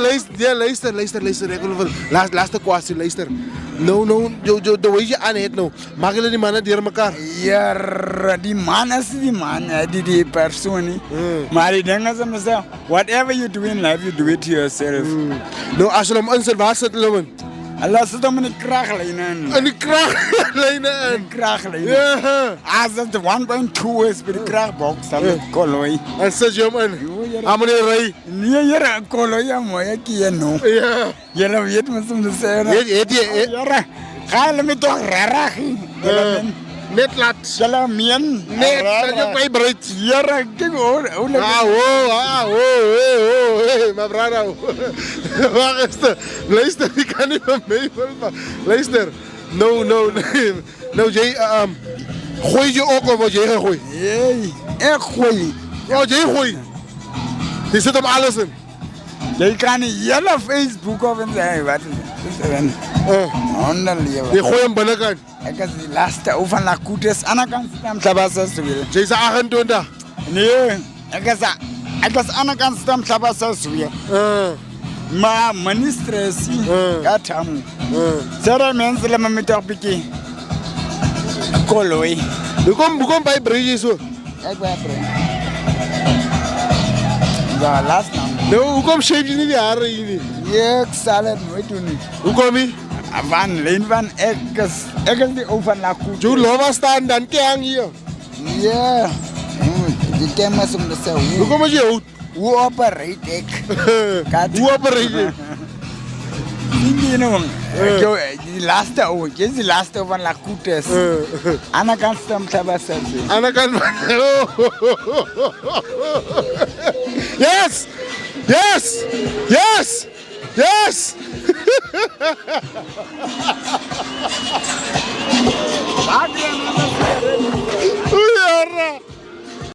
Luister. Ek wil laaste kwessie, luister. Nou, de weet je aan het nou. Maak jullie die mannen dier elkaar? Ja, die man is die man, die persoon nie. Maar die ding is om mezelf, whatever you do in life, you do it to yourself. Nou, als je hem inzet, waar zit je hem? Allah zit hem in de krachtlijnen. In die krachtlijnen in? Krachtlijnen. Ja. Als het 1.2 is bij de krachtbox, dan is het koloi. En zet je hem in? Ah, meneer Ray. Nee, hier een koloi, ja, mooi, ik ken no. Ja. Jullie weten wat ze moeten zeggen. Heet je? Ja, ga je me toch raar. Net laat. Jullie meen. Net, dat je bij breed. Ja, kijk hoor. Hey, maar brada. Wacht eens. Luister, ik kan niet van mee. Luister. Nou, jij, gooi je ook of wat jij gegooid? Nee, ik gooi. Oh, jij gooit. Die zit hem alles in. Je kan niet hele Facebook of en zeggen, wat is er een hondenleven. Die gooi hem binnenkant. Ik is die laatste over naar Koetes, aan de kant stem Tabasas te willen. Jij is 28. Nee, ik is aan de kant stem Tabasas weer. Maar minister is gaat hem. Zere mensen laten me toch bekijken. Koloi. Bukom bij Bridge zo. Ik ben Bridge. Ja, laatst naam. Nou, hoe kom shape je niet die haren hier niet? Ik zal het nooit doen. Hoe kom je? Van Leen van ik is die over naar Koetes. Je lova staan dan kijk hier. Ja, die thema is om te zeggen. Hoe kom je uit? Hoe operate ik? Hoe operate je? Die noem, die laatste oortjes, die laatste van La Koetes. Aan de kant stem Tabasas. Aan de kant. Yes!